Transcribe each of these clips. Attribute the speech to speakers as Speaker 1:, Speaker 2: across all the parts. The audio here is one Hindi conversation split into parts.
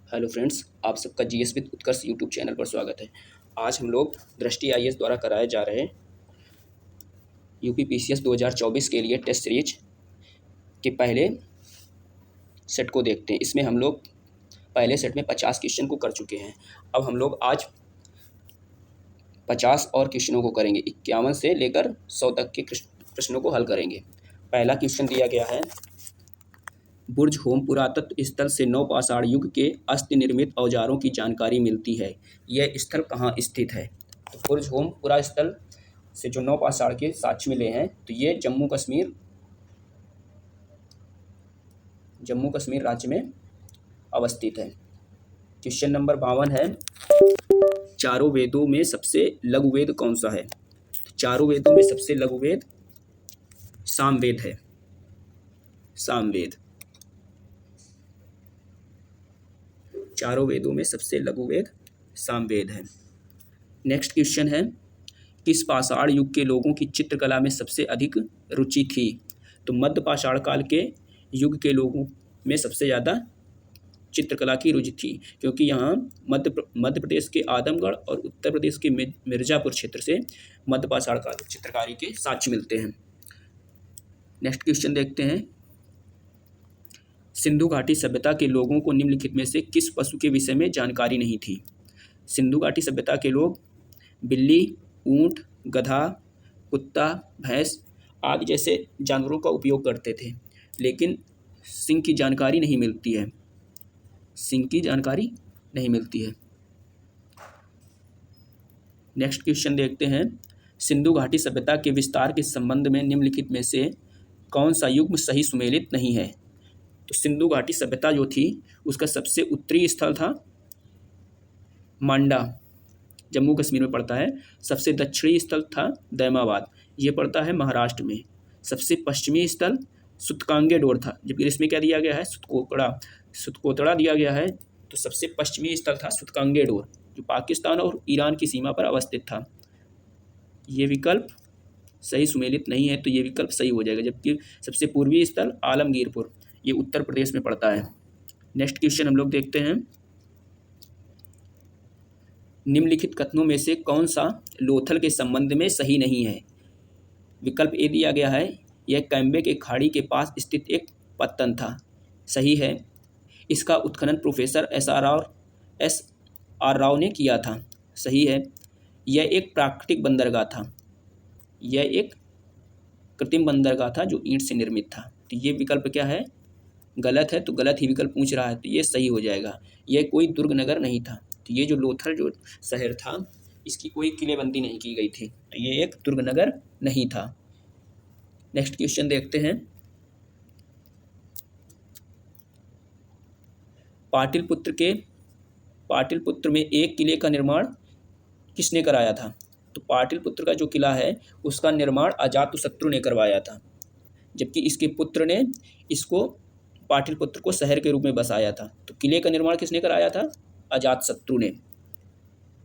Speaker 1: हेलो फ्रेंड्स, आप सबका GS with Utkarsh YouTube channel पर स्वागत है। आज हम लोग दृष्टि आईएएस द्वारा कराए जा रहे यूपी पीसीएस 2024 के लिए टेस्ट सीरीज के पहले सेट को देखते हैं। इसमें हम लोग पहले सेट में 50 क्वेश्चन को कर चुके हैं। अब हम लोग आज 50 और क्वेश्चनों को करेंगे। 51 से लेकर 100 तक के प्रश्नों को हल करेंगे। पहला क्वेश्चन दिया गया है, बुर्ज होम पुरातत्व स्थल से नवपाषाण युग के अस्थि निर्मित औजारों की जानकारी मिलती है। यह स्थल कहाँ स्थित है? तो बुर्ज होम पुरा स्थल से जो नवपाषाण के साक्ष्य मिले हैं, तो ये जम्मू कश्मीर राज्य में अवस्थित है। क्वेश्चन नंबर 52 है, चारों वेदों में सबसे लघु वेद कौन सा है? चारों वेदों में सबसे लघु वेद सामवेद है। सामवेद चारों वेदों में सबसे लघु वेद सामवेद है। नेक्स्ट क्वेश्चन है, किस पाषाण युग के लोगों की चित्रकला में सबसे अधिक रुचि थी? तो मध्य पाषाण काल के युग के लोगों में सबसे ज़्यादा चित्रकला की रुचि थी, क्योंकि यहाँ मध्य प्रदेश के आदमगढ़ और उत्तर प्रदेश के मिर्जापुर क्षेत्र से मध्य पाषाण काल चित्रकारी के साक्ष्य मिलते हैं। नेक्स्ट क्वेश्चन देखते हैं, सिंधु घाटी सभ्यता के लोगों को निम्नलिखित में से किस पशु के विषय में जानकारी नहीं थी? सिंधु घाटी सभ्यता के लोग बिल्ली, ऊंट, गधा, कुत्ता, भैंस आदि जैसे जानवरों का उपयोग करते थे, लेकिन सिंह की जानकारी नहीं मिलती है। सिंह की जानकारी नहीं मिलती है। नेक्स्ट क्वेश्चन देखते हैं, सिंधु घाटी सभ्यता के विस्तार के संबंध में निम्नलिखित में से कौन सा युग्म सही सुमेलित नहीं है? तो सिंधु घाटी सभ्यता जो थी उसका सबसे उत्तरी स्थल था मांडा, जम्मू कश्मीर में पड़ता है। सबसे दक्षिणी स्थल था दैमाबाद, ये पड़ता है महाराष्ट्र में। सबसे पश्चिमी स्थल सुतकांगेडोर था, जबकि इसमें क्या दिया गया है, सुतकोतड़ा दिया गया है। तो सबसे पश्चिमी स्थल था सुतकांगेडोर, जो पाकिस्तान और ईरान की सीमा पर अवस्थित था। ये विकल्प सही सुमेलित नहीं है, तो ये विकल्प सही हो जाएगा। जबकि सबसे पूर्वी स्थल आलमगीरपुर, ये उत्तर प्रदेश में पड़ता है। नेक्स्ट क्वेश्चन हम लोग देखते हैं, निम्नलिखित कथनों में से कौन सा लोथल के संबंध में सही नहीं है? विकल्प ए दिया गया है, यह कैम्बे के खाड़ी के पास स्थित एक पत्तन था। सही है। इसका उत्खनन प्रोफेसर एस आर राव ने किया था। सही है। यह एक प्राकृतिक बंदरगाह था। यह एक कृत्रिम बंदरगाह था जो ईंट से निर्मित था। तो ये विकल्प क्या है, गलत है। तो गलत ही विकल्प पूछ रहा है, तो ये सही हो जाएगा। यह कोई दुर्ग नगर नहीं था। तो ये जो लोथल जो शहर था, इसकी कोई किलेबंदी नहीं की गई थी, तो ये एक दुर्ग नगर नहीं था। नेक्स्ट क्वेश्चन देखते हैं, पाटलिपुत्र में एक किले का निर्माण किसने कराया था? तो पाटलिपुत्र का जो किला है उसका निर्माण अजातशत्रु ने करवाया था, जबकि इसके पुत्र ने इसको पाटलिपुत्र को शहर के रूप में बसाया था। तो किले का निर्माण किसने कराया था? अजातशत्रु ने।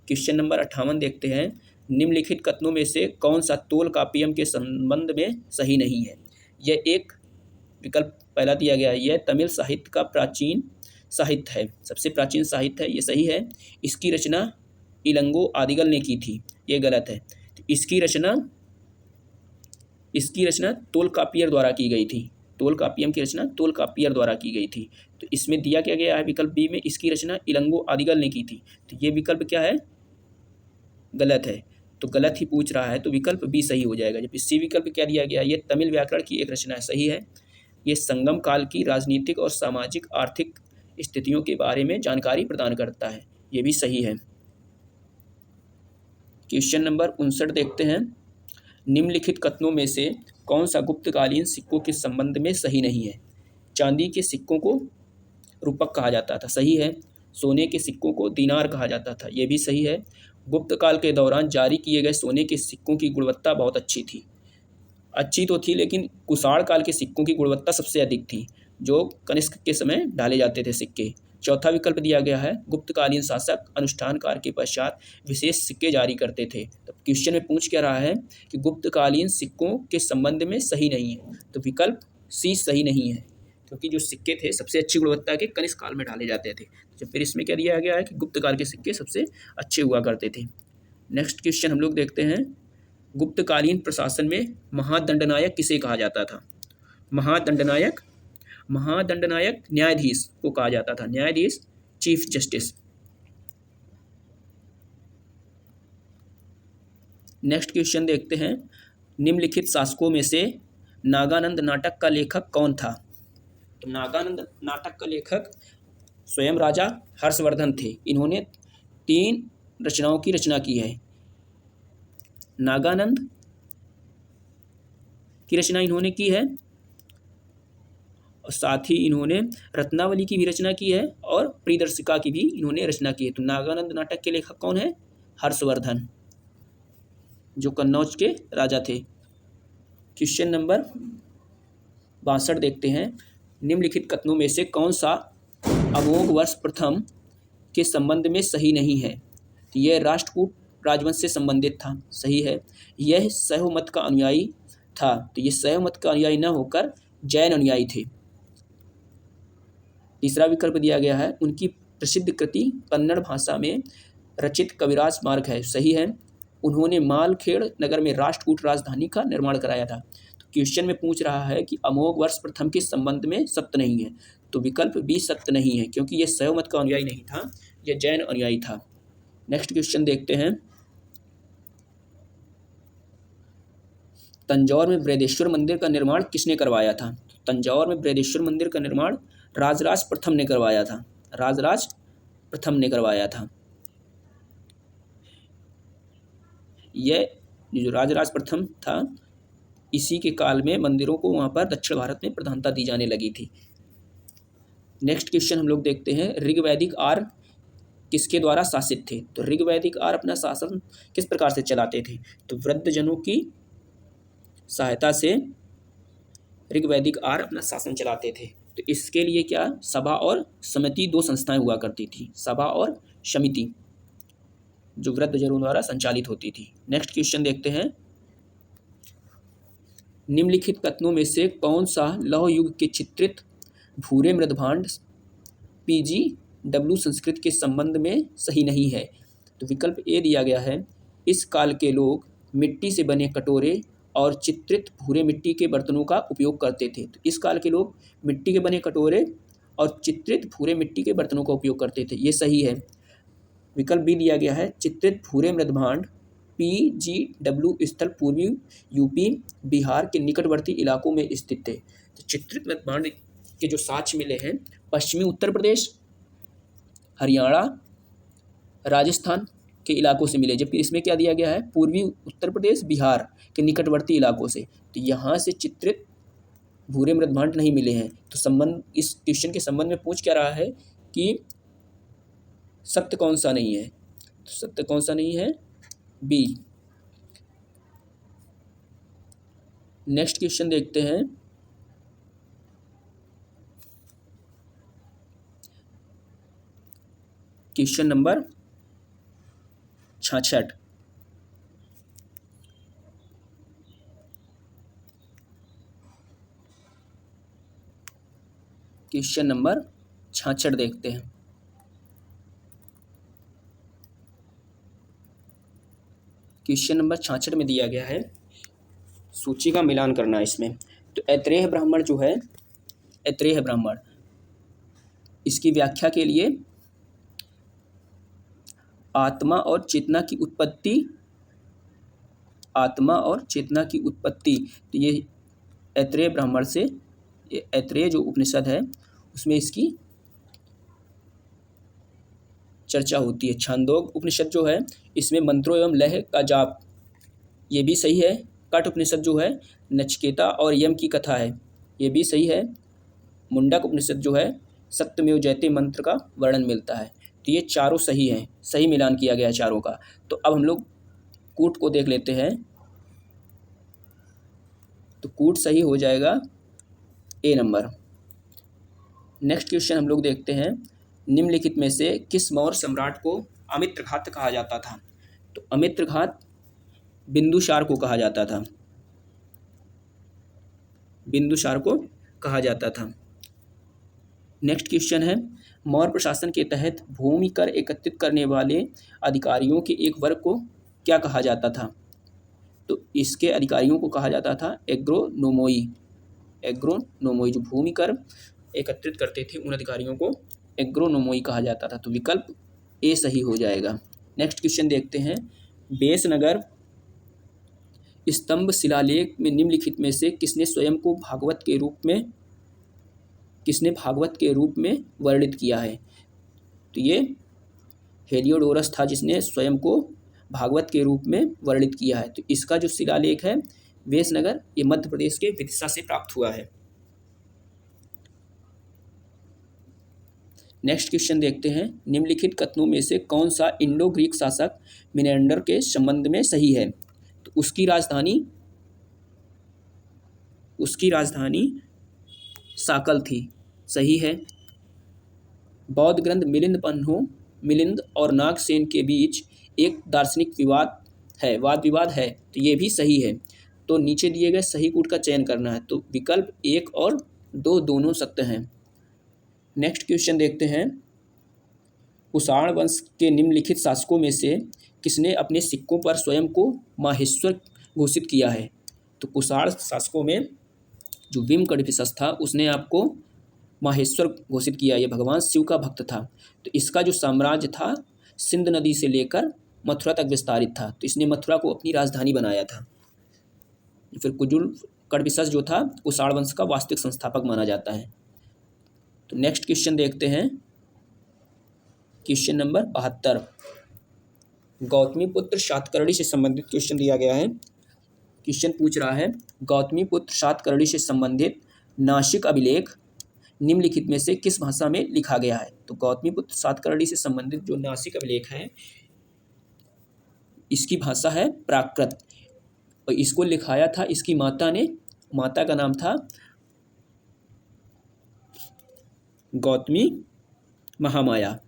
Speaker 1: क्वेश्चन नंबर 58 देखते हैं, निम्नलिखित कथनों में से कौन सा तोलकाप्पियम के संबंध में सही नहीं है? यह एक विकल्प पहला दिया गया है, यह तमिल साहित्य का प्राचीन साहित्य है, सबसे प्राचीन साहित्य है, ये सही है। इसकी रचना इलंगो आदिगल ने की थी, ये गलत है। तो इसकी रचना तोलकाप्पियर द्वारा की गई थी। तोलकाप्पियम की रचना तोलकाप्पियर द्वारा की गई थी। तो इसमें दिया क्या गया है, विकल्प बी में इसकी रचना इलंगो आदिगल ने की थी। तो ये विकल्प क्या है, गलत है। तो गलत ही पूछ रहा है, तो विकल्प बी सही हो जाएगा। जब सी विकल्प क्या दिया गया, ये तमिल व्याकरण की एक रचना है। सही है। ये संगम काल की राजनीतिक और सामाजिक आर्थिक स्थितियों के बारे में जानकारी प्रदान करता है, ये भी सही है। क्वेश्चन नंबर 59 देखते हैं, निम्नलिखित कथनों में से कौन सा गुप्तकालीन सिक्कों के संबंध में सही नहीं है? चांदी के सिक्कों को रूपक कहा जाता था। सही है। सोने के सिक्कों को दीनार कहा जाता था, यह भी सही है। गुप्त काल के दौरान जारी किए गए सोने के सिक्कों की गुणवत्ता बहुत अच्छी तो थी, लेकिन कुषाण काल के सिक्कों की गुणवत्ता सबसे अधिक थी, जो कनिष्क के समय डाले जाते थे सिक्के। चौथा विकल्प दिया गया है, गुप्तकालीन शासक अनुष्ठान काल के पश्चात विशेष सिक्के जारी करते थे। तो क्वेश्चन में पूछ क्या रहा है कि गुप्तकालीन सिक्कों के संबंध में सही नहीं है, तो विकल्प सी सही नहीं है, क्योंकि जो सिक्के थे सबसे अच्छी गुणवत्ता के कनिष्क काल में डाले जाते थे। तो फिर इसमें क्या दिया गया है कि गुप्त काल के सिक्के सबसे अच्छे हुआ करते थे। नेक्स्ट क्वेश्चन हम लोग देखते हैं, गुप्तकालीन प्रशासन में महादंडनायक किसे कहा जाता था? महादंडनायक न्यायाधीश को कहा जाता था, न्यायाधीश, चीफ जस्टिस। नेक्स्ट क्वेश्चन देखते हैं, निम्नलिखित शासकों में से नागानंद नाटक का लेखक कौन था? तो नागानंद नाटक का लेखक स्वयं राजा हर्षवर्धन थे। इन्होंने 3 रचनाओं की रचना की है। नागानंद की रचना इन्होंने की है और साथ ही इन्होंने रत्नावली की भी रचना की है और प्रियदर्शिका की भी इन्होंने रचना की है। तो नागानंद नाटक के लेखक कौन है? हर्षवर्धन, जो कन्नौज के राजा थे। क्वेश्चन नंबर 62 देखते हैं, निम्नलिखित कथनों में से कौन सा अमोघ वर्ष प्रथम के संबंध में सही नहीं है? तो यह राष्ट्रकूट राजवंश से संबंधित था, सही है। यह शैव मत का अनुयायी था, तो ये शैव मत का अनुयायी न होकर जैन अनुयायी थे। तीसरा विकल्प दिया गया है, उनकी प्रसिद्ध कृति कन्नड़ भाषा में रचित कविराज मार्ग है, सही है। उन्होंने मालखेड़ नगर में राष्ट्रकूट राजधानी का निर्माण कराया था। तो क्वेश्चन में पूछ रहा है कि अमोघ वर्ष प्रथम के संबंध में सत्य नहीं है, तो विकल्प बी सत्य नहीं है, क्योंकि यह शैव मत का अनुयायी नहीं था, यह जैन अनुयायी था। नेक्स्ट क्वेश्चन देखते हैं, तंजौर में बृहदेश्वर मंदिर का निर्माण किसने करवाया था? तंजौर में बृहदेश्वर मंदिर का निर्माण राजराज प्रथम ने करवाया था, राजराज प्रथम ने करवाया था। यह जो राजराज प्रथम था, इसी के काल में मंदिरों को वहाँ पर दक्षिण भारत में प्रधानता दी जाने लगी थी। नेक्स्ट क्वेश्चन हम लोग देखते हैं, ऋग्वैदिक आर्य किसके द्वारा शासित थे? तो ऋग्वैदिक आर्य अपना शासन किस प्रकार से चलाते थे? तो वृद्धजनों की सहायता से ऋग्वैदिक आर्य अपना शासन चलाते थे। तो इसके लिए क्या, सभा और समिति 2 संस्थाएं हुआ करती थी, सभा और समिति, जो वृद्धजनों द्वारा संचालित होती थी। नेक्स्ट क्वेश्चन देखते हैं, निम्नलिखित कथनों में से कौन सा लौह युग के चित्रित भूरे मृदभांड PGW संस्कृत के संबंध में सही नहीं है? तो विकल्प ए दिया गया है, इस काल के लोग मिट्टी से बने कटोरे और चित्रित भूरे मिट्टी के बर्तनों का उपयोग करते थे। तो इस काल के लोग मिट्टी के बने कटोरे और चित्रित भूरे मिट्टी के बर्तनों का उपयोग करते थे, ये सही है। विकल्प बी दिया गया है, चित्रित भूरे मृदभांड PGW स्थल पूर्वी यूपी बिहार के निकटवर्ती इलाकों में स्थित थे। तो चित्रित मृदभांड के जो साक्ष्य मिले हैं पश्चिमी उत्तर प्रदेश, हरियाणा, राजस्थान के इलाकों से मिले, जबकि इसमें क्या दिया गया है, पूर्वी उत्तर प्रदेश, बिहार के निकटवर्ती इलाकों से। तो यहाँ से चित्रित भूरे मृदभांड नहीं मिले हैं। तो संबंध, इस क्वेश्चन के संबंध में पूछ क्या रहा है कि सत्य कौन सा नहीं है? तो सत्य कौन सा नहीं है? बी। नेक्स्ट क्वेश्चन देखते हैं, क्वेश्चन नंबर 66। क्वेश्चन नंबर 66 देखते हैं। क्वेश्चन नंबर 66 में दिया गया है, सूची का मिलान करना है इसमें। तो ऐत्रेय ब्राह्मण जो है, ऐत्रेय ब्राह्मण, इसकी व्याख्या के लिए आत्मा और चेतना की उत्पत्ति, आत्मा और चेतना की उत्पत्ति, तो ये ऐत्रेय ब्राह्मण से, ये ऐत्रेय जो उपनिषद है उसमें इसकी चर्चा होती है। छांदोग उपनिषद जो है इसमें मंत्रों एवं लय का जाप, ये भी सही है। कठ उपनिषद जो है नचिकेता और यम की कथा है, ये भी सही है। मुंडक उपनिषद जो है सत्यमेव जयते मंत्र का वर्णन मिलता है। तो ये चारों सही हैं, सही मिलान किया गया है चारों का। तो अब हम लोग कूट को देख लेते हैं। तो कूट सही हो जाएगा ए नंबर। नेक्स्ट क्वेश्चन हम लोग देखते हैं, निम्नलिखित में से किस मौर्य सम्राट को अमित्रघात कहा जाता था? तो अमित्रघात बिंदुसार को कहा जाता था, बिंदुसार को कहा जाता था। नेक्स्ट क्वेश्चन है, मौर्य प्रशासन के तहत भूमि कर एकत्रित करने वाले अधिकारियों के एक वर्ग को क्या कहा जाता था? तो इसके अधिकारियों को कहा जाता था एग्रोनोमोई। एग्रोनोमोई जो भूमि कर एकत्रित करते थे उन अधिकारियों को एग्रोनोमोई कहा जाता था। तो विकल्प ए सही हो जाएगा। नेक्स्ट क्वेश्चन देखते हैं, बेसनगर स्तंभ शिलालेख में निम्नलिखित में से किसने स्वयं को भागवत के रूप में वर्णित किया है? तो ये हेलियोडोरस था जिसने स्वयं को भागवत के रूप में वर्णित किया है। तो इसका जो शिलालेख है बेसनगर, ये मध्य प्रदेश के विदिशा से प्राप्त हुआ है। नेक्स्ट क्वेश्चन देखते हैं, निम्नलिखित कथनों में से कौन सा इंडो ग्रीक शासक मिनेंडर के संबंध में सही है? तो उसकी राजधानी साकल थी। सही है। बौद्ध ग्रंथ मिलिंद और नागसेन के बीच एक दार्शनिक वाद विवाद है। तो ये भी सही है। तो नीचे दिए गए सही कूट का चयन करना है। तो विकल्प 1 और 2 दोनों सत्य हैं। नेक्स्ट क्वेश्चन देखते हैं, कुषाण वंश के निम्नलिखित शासकों में से किसने अपने सिक्कों पर स्वयं को माहेश्वर घोषित किया है? तो कुषाण शासकों में जो विम कड़फिसस था उसने आपको माहेश्वर घोषित किया। ये भगवान शिव का भक्त था। तो इसका जो साम्राज्य था सिंध नदी से लेकर मथुरा तक विस्तारित था। तो इसने मथुरा को अपनी राजधानी बनाया था। फिर कुजुल कड़फिसस जो था कुषाण वंश का वास्तविक संस्थापक माना जाता है। तो नेक्स्ट क्वेश्चन देखते हैं, क्वेश्चन नंबर 72, गौतमीपुत्र सातकर्णी से संबंधित क्वेश्चन दिया गया है। क्वेश्चन पूछ रहा है, गौतमीपुत्र सातकर्णी से संबंधित नासिक अभिलेख निम्नलिखित में से किस भाषा में लिखा गया है? तो गौतमीपुत्र सातकर्णी से संबंधित जो नासिक अभिलेख है इसकी भाषा है प्राकृत और इसको लिखाया था इसकी माता का नाम था गौतमी महामाया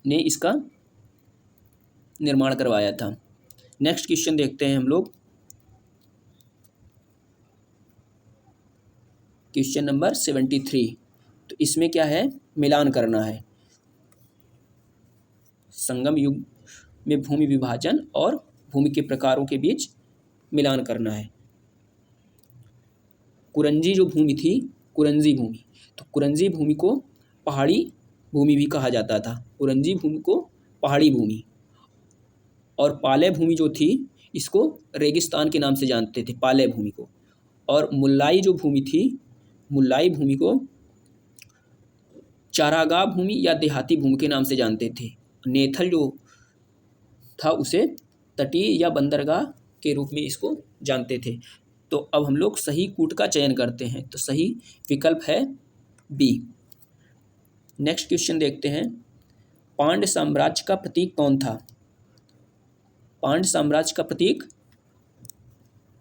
Speaker 1: ने इसका निर्माण करवाया था। नेक्स्ट क्वेश्चन देखते हैं हम लोग, क्वेश्चन नंबर 73। तो इसमें क्या है, मिलान करना है। संगम युग में भूमि विभाजन और भूमि के प्रकारों के बीच मिलान करना है। कुरंजी जो भूमि थी, कुरंजी भूमि, तो कुरंजी भूमि को पहाड़ी भूमि भी कहा जाता था। कुरंजी भूमि को पहाड़ी भूमि, और पाले भूमि जो थी इसको रेगिस्तान के नाम से जानते थे, पाले भूमि को। और मुल्लाई जो भूमि थी, मुल्लाई भूमि को चारागाह भूमि या देहाती भूमि के नाम से जानते थे। नेथल जो था उसे तटीय या बंदरगाह के रूप में इसको जानते थे। तो अब हम लोग सही कूट का चयन करते हैं। तो सही विकल्प है बी। नेक्स्ट क्वेश्चन देखते हैं, पांड्य साम्राज्य का प्रतीक कौन था? पांड्य साम्राज्य का प्रतीक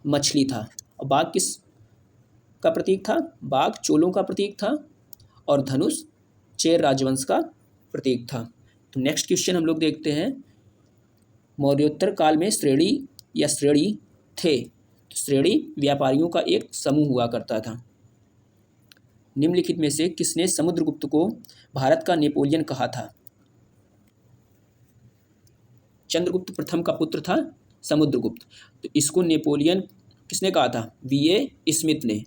Speaker 1: मछली था। और बाघ किस का प्रतीक था? बाघ चोलों का प्रतीक था और धनुष चेर राजवंश का प्रतीक था। तो नेक्स्ट क्वेश्चन हम लोग देखते हैं, मौर्योत्तर काल में श्रेणी थे। तो श्रेणी व्यापारियों का एक समूह हुआ करता था। निम्नलिखित में से किसने समुद्रगुप्त को भारत का नेपोलियन कहा था? चंद्रगुप्त प्रथम का पुत्र था समुद्रगुप्त। तो इसको नेपोलियन किसने कहा था? B.A. स्मिथ ने।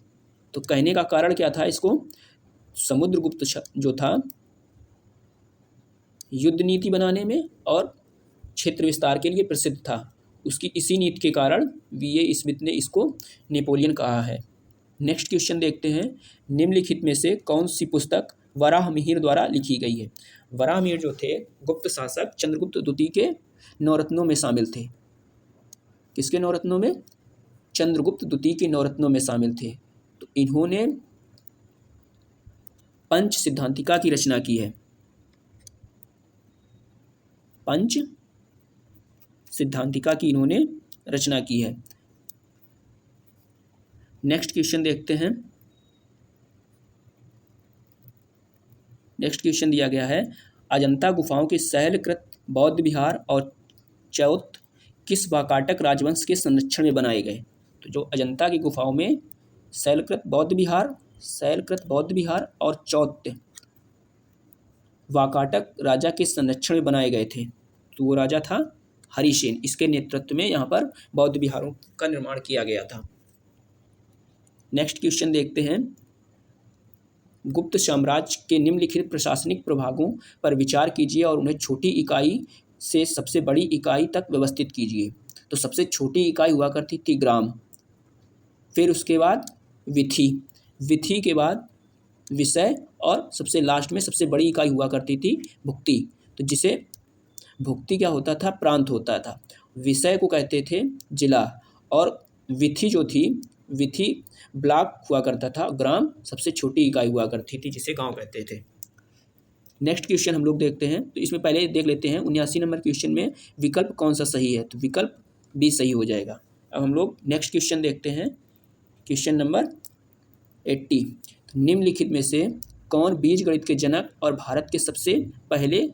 Speaker 1: तो कहने का कारण क्या था इसको? समुद्रगुप्त जो था युद्ध नीति बनाने में और क्षेत्र विस्तार के लिए प्रसिद्ध था। उसकी इसी नीति के कारण B.A. स्मिथ ने इसको नेपोलियन कहा है। नेक्स्ट क्वेश्चन देखते हैं, निम्नलिखित में से कौन सी पुस्तक वराहमिहिर द्वारा लिखी गई है? वराहमिहिर जो थे गुप्त शासक चंद्रगुप्त द्वितीय के नवरत्नों में शामिल थे। किसके नवरत्नों में? चंद्रगुप्त द्वितीय के नवरत्नों में शामिल थे। तो इन्होंने पंच सिद्धांतिका की रचना की है। पंच सिद्धांतिका की इन्होंने रचना की है। नेक्स्ट क्वेश्चन देखते हैं, नेक्स्ट क्वेश्चन दिया गया है, अजंता गुफाओं के शैलकृत बौद्ध विहार और चौथ किस वाकाटक राजवंश के संरक्षण में बनाए गए? तो जो अजंता की गुफाओं में शैलकृत बौद्ध विहार और चौथ वाकाटक राजा के संरक्षण में बनाए गए थे? तो वो राजा था हरिसेन। इसके नेतृत्व में यहाँ पर बौद्ध विहारों का निर्माण किया गया था। नेक्स्ट क्वेश्चन देखते हैं। गुप्त साम्राज्य के निम्नलिखित प्रशासनिक प्रभागों पर विचार कीजिए और उन्हें छोटी इकाई से सबसे बड़ी इकाई तक व्यवस्थित कीजिए। तो सबसे छोटी इकाई हुआ करती थी ग्राम, फिर उसके बाद विथि, विथि के बाद विषय, और सबसे लास्ट में सबसे बड़ी इकाई हुआ करती थी भुक्ति। तो जिसे भुक्ति क्या होता था? प्रांत होता था। विषय को कहते थे जिला, और विथि जो थी, विथि ब्लॉक हुआ करता था। ग्राम सबसे छोटी इकाई हुआ करती थी जिसे गांव कहते थे। नेक्स्ट क्वेश्चन हम लोग देखते हैं। तो इसमें पहले देख लेते हैं 79 नंबर क्वेश्चन में विकल्प कौन सा सही है? तो विकल्प बी सही हो जाएगा। अब हम लोग नेक्स्ट क्वेश्चन देखते हैं। Question number 80। तो निम्नलिखित में से कौन बीजगणित के जनक और भारत के सबसे पहले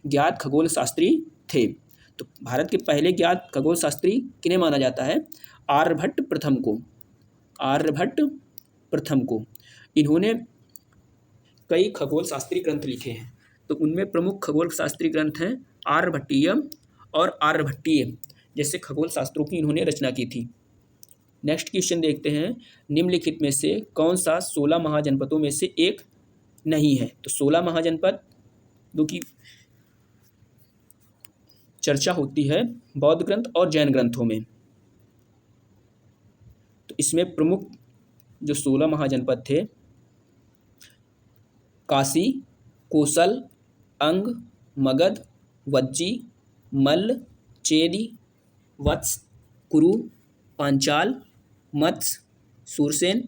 Speaker 1: ज्ञात खगोल शास्त्री थे? तो भारत के पहले ज्ञात खगोल शास्त्री किन्हें माना जाता है? आर्यभट्ट प्रथम को। आर्यभट्ट प्रथम को। इन्होंने कई खगोल शास्त्री ग्रंथ लिखे हैं। तो उनमें प्रमुख खगोल शास्त्री ग्रंथ हैं आर्यभट्टीयम और आर्यभट्टीय जैसे खगोल शास्त्रों की इन्होंने रचना की थी। नेक्स्ट क्वेश्चन देखते हैं। निम्नलिखित में से कौन सा 16 महाजनपदों में से एक नहीं है? तो 16 महाजनपदों की चर्चा होती है बौद्ध ग्रंथ और जैन ग्रंथों में। तो इसमें प्रमुख जो 16 महाजनपद थे, काशी, कोसल, अंग, मगध, वज्जी, मल्ल, चेदी, वत्स, कुरु, पांचाल, मत्स्य, सूरसेन,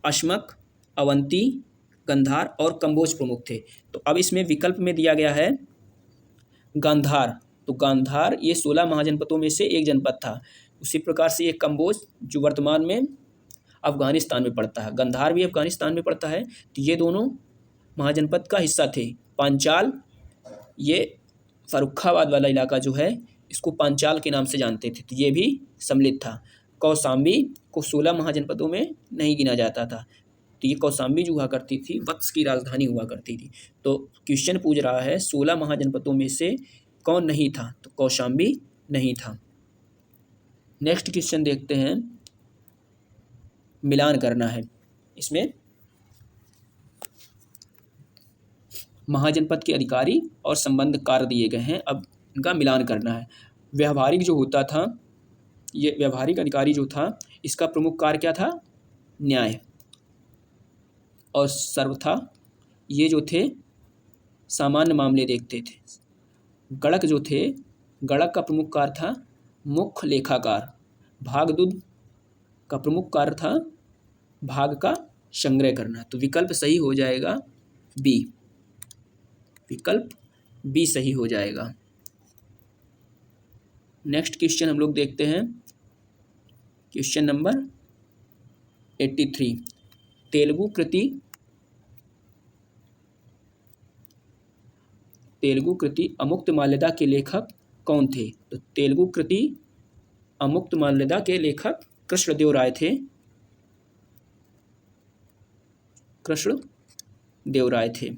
Speaker 1: अश्मक, अवंती, गंधार और कंबोज प्रमुख थे। तो अब इसमें विकल्प में दिया गया है गांधार। तो गांधार ये 16 महाजनपदों में से एक जनपद था। उसी प्रकार से ये कंबोज जो वर्तमान में अफगानिस्तान में पड़ता है, गंधार भी अफगानिस्तान में पड़ता है। तो ये दोनों महाजनपद का हिस्सा थे। पांचाल, ये फर्रुखाबाद वाला इलाका जो है इसको पांचाल के नाम से जानते थे, तो ये भी सम्मिलित था। कौशाम्बी को 16 महाजनपदों में नहीं गिना जाता था। तो ये कौशाम्बी जो हुआ करती थी वत्स की राजधानी हुआ करती थी। तो क्वेश्चन पूछ रहा है 16 महाजनपदों में से कौन नहीं था? तो कौशाम्बी नहीं था। नेक्स्ट क्वेश्चन देखते हैं। मिलान करना है। इसमें महाजनपद के अधिकारी और संबंध कार्य दिए गए हैं। अब इनका मिलान करना है। व्यावहारिक जो होता था, ये व्यावहारिक अधिकारी जो था इसका प्रमुख कार्य क्या था? न्याय। और सर्वथा ये जो थे सामान्य मामले देखते थे। गणक जो थे, गणक का प्रमुख कार्य था मुख्य लेखाकार। भागदूत का प्रमुख कार्य था भाग का संग्रह करना। तो विकल्प सही हो जाएगा बी। विकल्प बी सही हो जाएगा। नेक्स्ट क्वेश्चन हम लोग देखते हैं। Question number 83। तेलुगु कृति अमुक्तमाल्यदा के लेखक कौन थे? तो तेलुगु कृति अमुक्तमाल्यदा के लेखक कृष्णदेव राय थे। कृष्णदेव राय थे।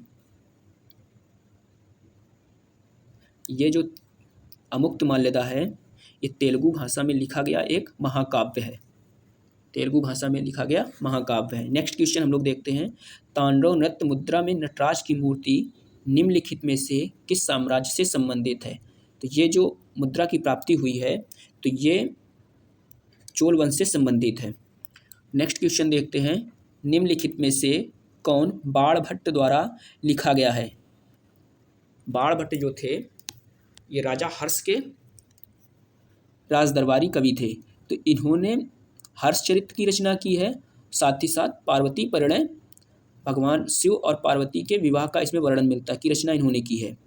Speaker 1: ये जो अमुक्तमाल्यदा है ये तेलुगु भाषा में लिखा गया एक महाकाव्य है। तेलुगु भाषा में लिखा गया महाकाव्य है। नेक्स्ट क्वेश्चन हम लोग देखते हैं। तांडव नृत्य मुद्रा में नटराज की मूर्ति निम्नलिखित में से किस साम्राज्य से संबंधित है? तो ये जो मुद्रा की प्राप्ति हुई है तो ये चोल वंश से संबंधित है। नेक्स्ट क्वेश्चन देखते हैं। निम्नलिखित में से कौन बाणभट्ट द्वारा लिखा गया है? बाणभट्ट जो थे ये राजा हर्ष के राजदरबारी कवि थे। तो इन्होंने हर्षचरित्र की रचना की है। साथ ही साथ पार्वती परिणय, भगवान शिव और पार्वती के विवाह का इसमें वर्णन मिलता है कि रचना इन्होंने की है।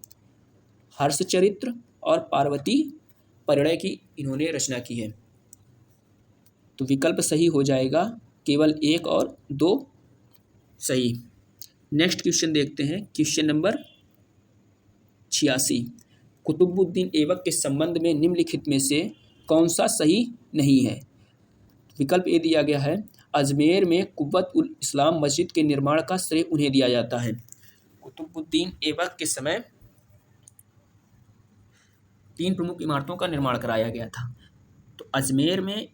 Speaker 1: हर्षचरित्र और पार्वती परिणय की इन्होंने रचना की है। तो विकल्प सही हो जाएगा, केवल 1 और 2 सही। नेक्स्ट क्वेश्चन देखते हैं। Question number 86। कुतुबुद्दीन ऐबक के संबंध में निम्नलिखित में से कौन सा सही नहीं है? विकल्प ए दिया गया है अजमेर में कुव्वत उल इस्लाम मस्जिद के निर्माण का श्रेय उन्हें दिया जाता है। कुतुबुद्दीन ऐबक के समय 3 प्रमुख इमारतों का निर्माण कराया गया था। तो अजमेर में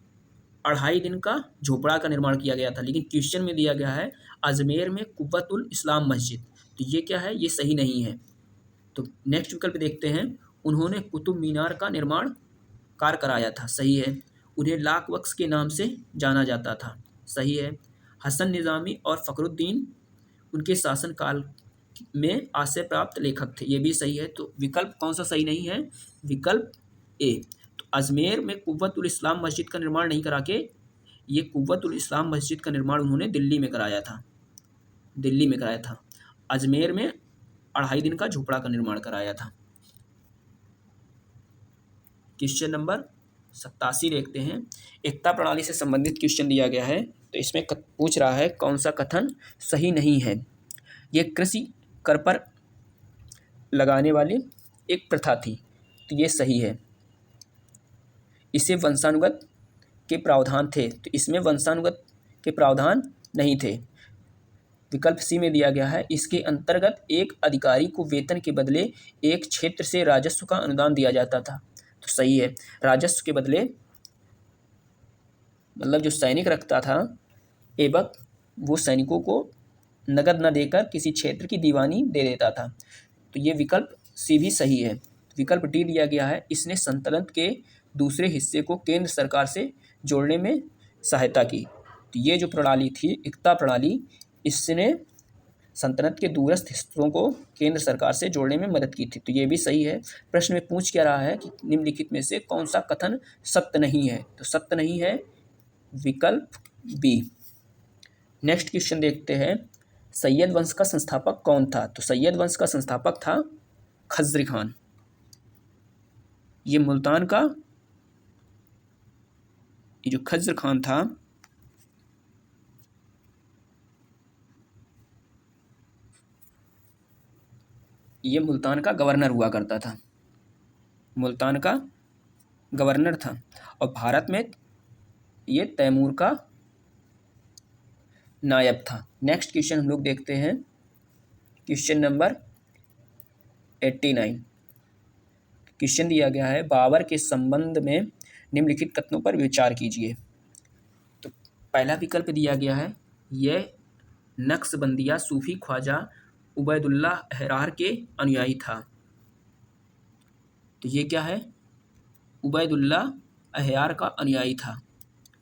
Speaker 1: 2.5 दिन का झोपड़ा का निर्माण किया गया था, लेकिन क्वेश्चन में दिया गया है अजमेर में कुव्वतुल इस्लाम मस्जिद। तो ये क्या है? ये सही नहीं है। तो नेक्स्ट विकल्प देखते हैं। उन्होंने कुतुब मीनार का निर्माण कार्य कराया था, सही है। उन्हें लाख बख्श के नाम से जाना जाता था, सही है। हसन निज़ामी और फ़खरुद्दीन उनके शासनकाल में आश्रय प्राप्त लेखक थे, ये भी सही है। तो विकल्प कौन सा सही नहीं है? विकल्प ए। तो अजमेर में कुव्वतुल इस्लाम मस्जिद का निर्माण नहीं करा के ये कुव्वतुल इस्लाम मस्जिद का निर्माण उन्होंने दिल्ली में कराया था, दिल्ली में कराया था। अजमेर में 2.5 दिन का झोपड़ा का निर्माण कराया था। क्वेश्चन नंबर 87 देखते हैं। एकता प्रणाली से संबंधित क्वेश्चन दिया गया है, तो इसमें पूछ रहा है कौन सा कथन सही नहीं है। यह कृषि कर पर लगाने वाली एक प्रथा थी, तो ये सही है। इसे वंशानुगत के प्रावधान थे, तो इसमें वंशानुगत के प्रावधान नहीं थे। विकल्प सी में दिया गया है इसके अंतर्गत एक अधिकारी को वेतन के बदले एक क्षेत्र से राजस्व का अनुदान दिया जाता था, तो सही है। राजस्व के बदले मतलब जो सैनिक रखता था ऐबक, वो सैनिकों को नगद न देकर किसी क्षेत्र की दीवानी दे देता था, तो ये विकल्प सी भी सही है। विकल्प डी दिया गया है इसने सल्तनत के दूसरे हिस्से को केंद्र सरकार से जोड़ने में सहायता की। तो ये जो प्रणाली थी एकता प्रणाली, इसने सल्तनत के दूरस्थ हिस्सों को केंद्र सरकार से जोड़ने में मदद की थी, तो ये भी सही है। प्रश्न में पूछ क्या रहा है कि निम्नलिखित में से कौन सा कथन सत्य नहीं है, तो सत्य नहीं है विकल्प बी। नेक्स्ट क्वेश्चन देखते हैं। सैयद वंश का संस्थापक कौन था? तो सैयद वंश का संस्थापक था खज्र खान। ये मुल्तान का ये जो खज्र खान था, ये मुल्तान का गवर्नर हुआ करता था, मुल्तान का गवर्नर था। और भारत में ये तैमूर का नायब था। नेक्स्ट क्वेश्चन हम लोग देखते हैं। Question number 89। क्वेश्चन दिया गया है बाबर के संबंध में निम्नलिखित कथनों पर विचार कीजिए। तो पहला विकल्प दिया गया है यह नक्शबंदिया सूफी ख्वाजा उबैदुल्ला अहरार के अनुयायी था। तो ये क्या है? उबैदुल्ला अहरार का अनुयायी था।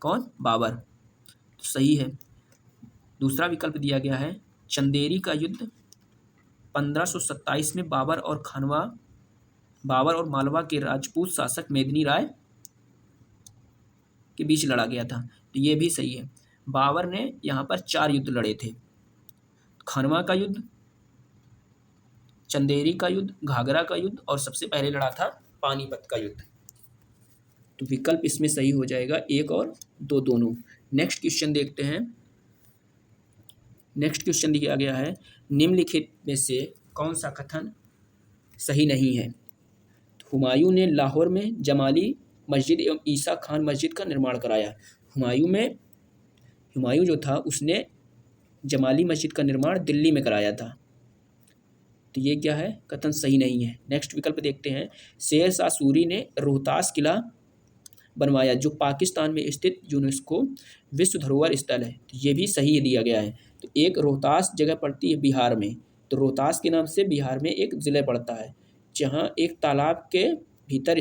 Speaker 1: कौन? बाबर। तो सही है। दूसरा विकल्प दिया गया है चंदेरी का युद्ध 1527 में बाबर और मालवा के राजपूत शासक मेदिनी राय के बीच लड़ा गया था, तो ये भी सही है। बाबर ने यहाँ पर 4 युद्ध लड़े थे। खानवा का युद्ध, चंदेरी का युद्ध, घाघरा का युद्ध और सबसे पहले लड़ा था पानीपत का युद्ध। तो विकल्प इसमें सही हो जाएगा 1 और 2 दोनों। नेक्स्ट क्वेश्चन देखते हैं। नेक्स्ट क्वेश्चन दिया गया है निम्नलिखित में से कौन सा कथन सही नहीं है? हुमायूं ने लाहौर में जमाली मस्जिद एवं ईसा खान मस्जिद का निर्माण कराया। हुमायूं जो था उसने जमाली मस्जिद का निर्माण दिल्ली में कराया था, तो ये क्या है? कथन सही नहीं है। नेक्स्ट विकल्प देखते हैं। शेर शाह सूरी ने रोहतास किला बनवाया जो पाकिस्तान में स्थित यूनेस्को विश्व धरोहर स्थल है, तो ये भी सही दिया गया है। तो एक रोहतास जगह पड़ती है बिहार में, तो रोहतास के नाम से बिहार में एक ज़िला पड़ता है जहाँ एक तालाब के भीतर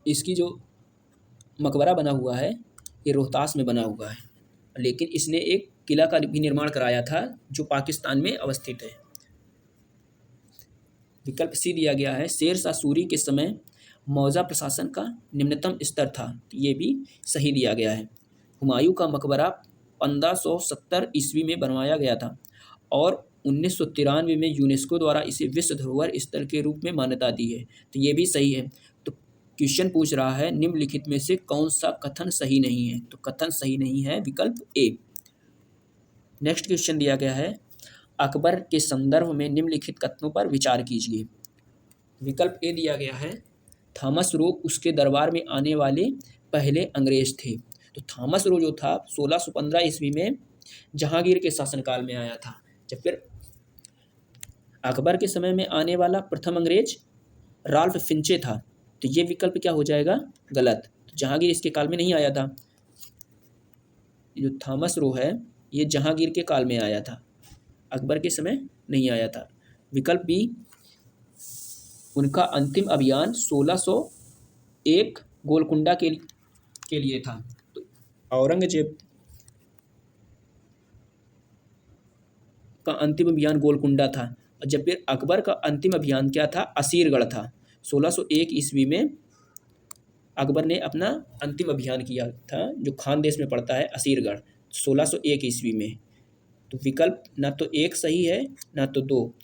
Speaker 1: इसकी जो मकबरा बना हुआ है ये रोहतास में बना हुआ है, लेकिन इसने एक किला का भी निर्माण कराया था जो पाकिस्तान में अवस्थित है। विकल्प सी दिया गया है शेर शाह सूरी के समय मौजा प्रशासन का निम्नतम स्तर था, तो ये भी सही दिया गया है। हुमायूं का मकबरा 1570 ईस्वी में बनवाया गया था और 1993 में यूनेस्को द्वारा इसे विश्व धरोहर स्थल के रूप में मान्यता दी है, तो ये भी सही है। तो क्वेश्चन पूछ रहा है निम्नलिखित में से कौन सा कथन सही नहीं है? तो कथन सही नहीं है विकल्प ए। नेक्स्ट क्वेश्चन दिया गया है अकबर के संदर्भ में निम्नलिखित कथनों पर विचार कीजिए। विकल्प ए दिया गया है थॉमस रोक उसके दरबार में आने वाले पहले अंग्रेज थे। तो थॉमस रो जो था 1615 ईस्वी में जहांगीर के शासनकाल में आया था। जब फिर अकबर के समय में आने वाला प्रथम अंग्रेज राल्फ फिंचे था। तो ये विकल्प क्या हो जाएगा? गलत। तो जहांगीर इसके काल में नहीं आया था। जो थॉमस रो है ये जहांगीर के काल में आया था, अकबर के समय नहीं आया था। विकल्प बी, उनका अंतिम अभियान 1601 गोलकुंडा के लिए था। तो औरंगजेब का अंतिम अभियान गोलकुंडा था, और जब फिर अकबर का अंतिम अभियान क्या था? असीरगढ़ था। 1601 ईस्वी में अकबर ने अपना अंतिम अभियान किया था, जो खानदेश में पड़ता है असीरगढ़, 1601 ईस्वी में। तो विकल्प ना तो एक सही है ना तो दो।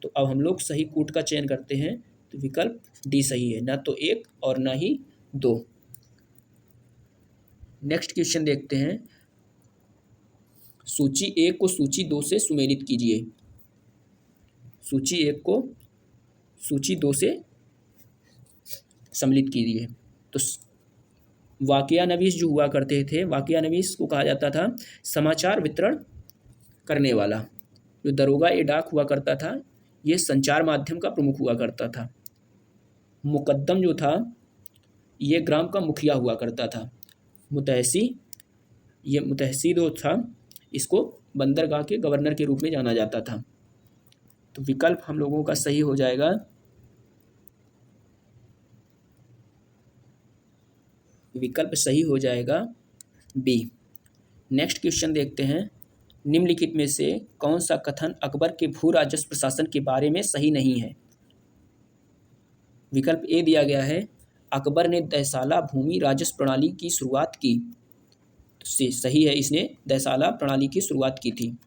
Speaker 1: तो अब हम लोग सही कूट का चयन करते हैं। तो विकल्प डी सही है, ना तो एक और ना ही दो। नेक्स्ट क्वेश्चन देखते हैं। सूची 1 को सूची 2 से सुमेलित कीजिए। सूची 1 को सूची 2 से सम्मिलित कीजिए। तो वाकयानवीस जो हुआ करते थे, वाकयानवीस को कहा जाता था समाचार वितरण करने वाला। जो दरोगा ए डाक हुआ करता था, ये संचार माध्यम का प्रमुख हुआ करता था। मुकद्दम जो था ये ग्राम का मुखिया हुआ करता था। मुतहसी, ये मुतहसी जो था इसको बंदरगाह के गवर्नर के रूप में जाना जाता था। तो विकल्प हम लोगों का सही हो जाएगा विकल्प सही हो जाएगा बी। नेक्स्ट क्वेश्चन देखते हैं। निम्नलिखित में से कौन सा कथन अकबर के भू राजस्व प्रशासन के बारे में सही नहीं है? विकल्प ए दिया गया है, अकबर ने दैसाला भूमि राजस्व प्रणाली की शुरुआत की। तो सही है, इसने दैसाला प्रणाली की शुरुआत की थी।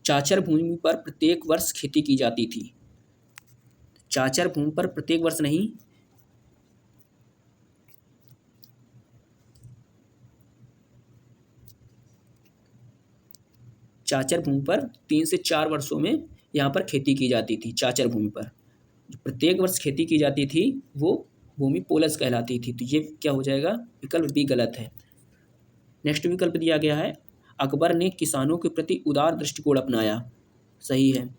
Speaker 1: चाचर भूमि पर प्रत्येक वर्ष खेती की जाती थी। चाचर भूमि पर प्रत्येक वर्ष नहीं, चाचर भूमि पर 3 से 4 वर्षों में यहाँ पर खेती की जाती थी। चाचर भूमि पर जो प्रत्येक वर्ष खेती की जाती थी वो भूमि पोलस कहलाती थी। तो ये क्या हो जाएगा? विकल्प बी गलत है। नेक्स्ट विकल्प दिया गया है, अकबर ने किसानों के प्रति उदार दृष्टिकोण अपनाया। सही है।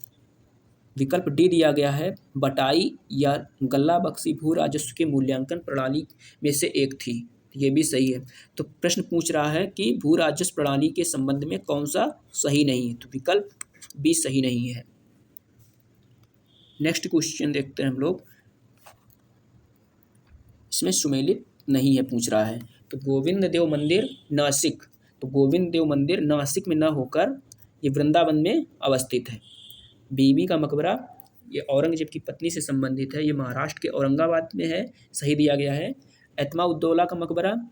Speaker 1: विकल्प डी दिया गया है, बटाई या गल्ला बख्शी भू राजस्व के मूल्यांकन प्रणाली में से एक थी। ये भी सही है। तो प्रश्न पूछ रहा है कि भू राजस्व प्रणाली के संबंध में कौन सा सही नहीं है? तो विकल्प बी सही नहीं है। नेक्स्ट क्वेश्चन देखते हैं हम लोग। इसमें सुमेलित नहीं है पूछ रहा है। तो गोविंद देव मंदिर नासिक, तो गोविंद देव मंदिर नासिक में न होकर ये वृंदावन में अवस्थित है। बीबी का मकबरा ये औरंगजेब की पत्नी से संबंधित है, ये महाराष्ट्र के औरंगाबाद में है। सही दिया गया है। एतमा उद्दौला का मकबरा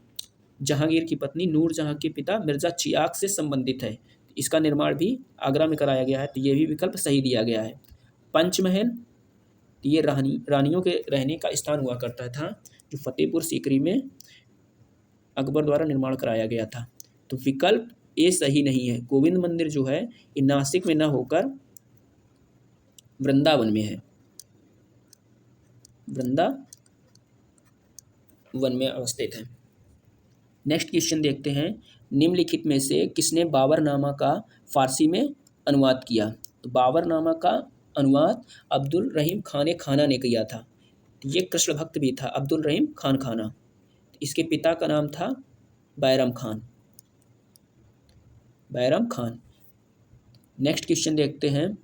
Speaker 1: जहांगीर की पत्नी नूरजहां के पिता मिर्जा चिराग से संबंधित है। इसका निर्माण भी आगरा में कराया गया है। तो ये भी विकल्प सही दिया गया है। पंचमहल ये रानियों के रहने का स्थान हुआ करता था, जो फतेहपुर सीकरी में अकबर द्वारा निर्माण कराया गया था। तो विकल्प ए सही नहीं है। गोविंद मंदिर जो है ये नासिक में न होकर वृंदावन में है, वृंदावन में अवस्थित है। नेक्स्ट क्वेश्चन देखते हैं। निम्नलिखित में से किसने बाबरनामा का फारसी में अनुवाद किया? तो बाबरनामा का अनुवाद अब्दुल रहीम खान खाना ने किया था। ये कृष्ण भक्त भी था, अब्दुल रहीम खान खाना। इसके पिता का नाम था बैरम खान। नेक्स्ट क्वेश्चन देखते हैं।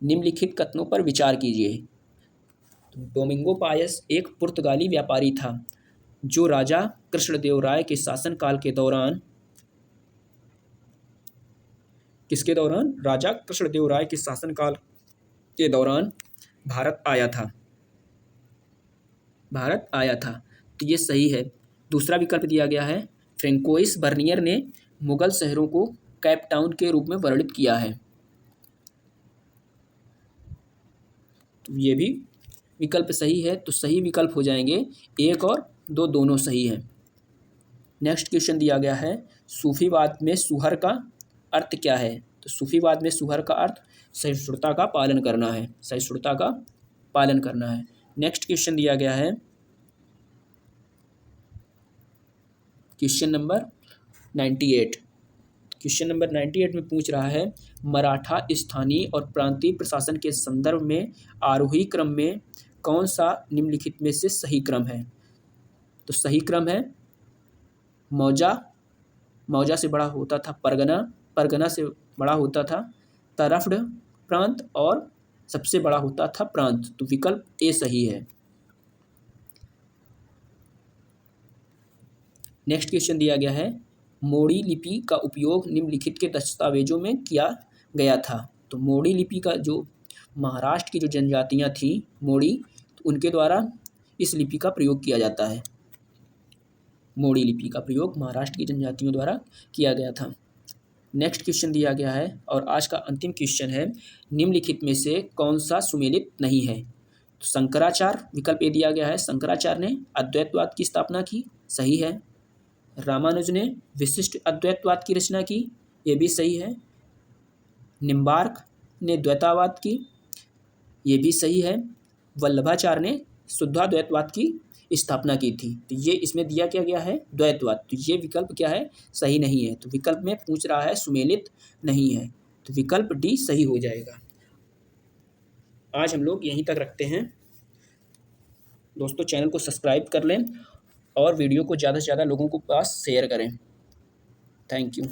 Speaker 1: निम्नलिखित कथनों पर विचार कीजिए। तो डोमिंगो पायस एक पुर्तगाली व्यापारी था जो राजा कृष्णदेव राय के शासनकाल के दौरान राजा कृष्णदेव राय के शासनकाल के दौरान भारत आया था। तो ये सही है। दूसरा विकल्प दिया गया है, फ्रेंकोइस बर्नियर ने मुगल शहरों को कैप टाउन के रूप में वर्णित किया है। तो ये भी विकल्प सही है। तो सही विकल्प हो जाएंगे 1 और 2, दोनों सही है। नेक्स्ट क्वेश्चन दिया गया है, सूफीवाद में सुहर का अर्थ क्या है? तो सूफीवाद में सुहर का अर्थ सहिष्णुता का पालन करना है। नेक्स्ट क्वेश्चन दिया गया है, क्वेश्चन नंबर 98। क्वेश्चन नंबर 98 में पूछ रहा है, मराठा स्थानीय और प्रांतीय प्रशासन के संदर्भ में आरोही क्रम में कौन सा निम्नलिखित में से सही क्रम है? तो सही क्रम है मौजा, मौजा से बड़ा होता था परगना, परगना से बड़ा होता था तरफड़ प्रांत और सबसे बड़ा होता था प्रांत। तो विकल्प ए सही है। नेक्स्ट क्वेश्चन दिया गया है, मोड़ी लिपि का उपयोग निम्नलिखित के दस्तावेजों में किया गया था। तो मोड़ी लिपि का जो महाराष्ट्र की जो जनजातियां थी मोड़ी, तो उनके द्वारा इस लिपि का प्रयोग किया जाता है। मोड़ी लिपि का प्रयोग महाराष्ट्र की जनजातियों द्वारा किया गया था। नेक्स्ट क्वेश्चन दिया गया है और आज का अंतिम क्वेश्चन है, निम्नलिखित में से कौन सा सुमेलित नहीं है? तो शंकराचार्य, विकल्प ए दिया गया है, शंकराचार्य ने अद्वैतवाद की स्थापना की, सही है। रामानुज ने विशिष्ट अद्वैतवाद की रचना की, ये भी सही है। निम्बार्क ने द्वैतावाद की, ये भी सही है। वल्लभाचार्य ने शुद्धाद्वैतवाद की स्थापना की थी। तो ये इसमें दिया क्या गया है? द्वैतवाद। तो ये विकल्प क्या है? सही नहीं है। तो विकल्प में पूछ रहा है सुमेलित नहीं है, तो विकल्प डी सही हो जाएगा। आज हम लोग यहीं तक रखते हैं। दोस्तों चैनल को सब्सक्राइब कर लें और वीडियो को ज़्यादा से ज़्यादा लोगों को पास शेयर करें। Thank you.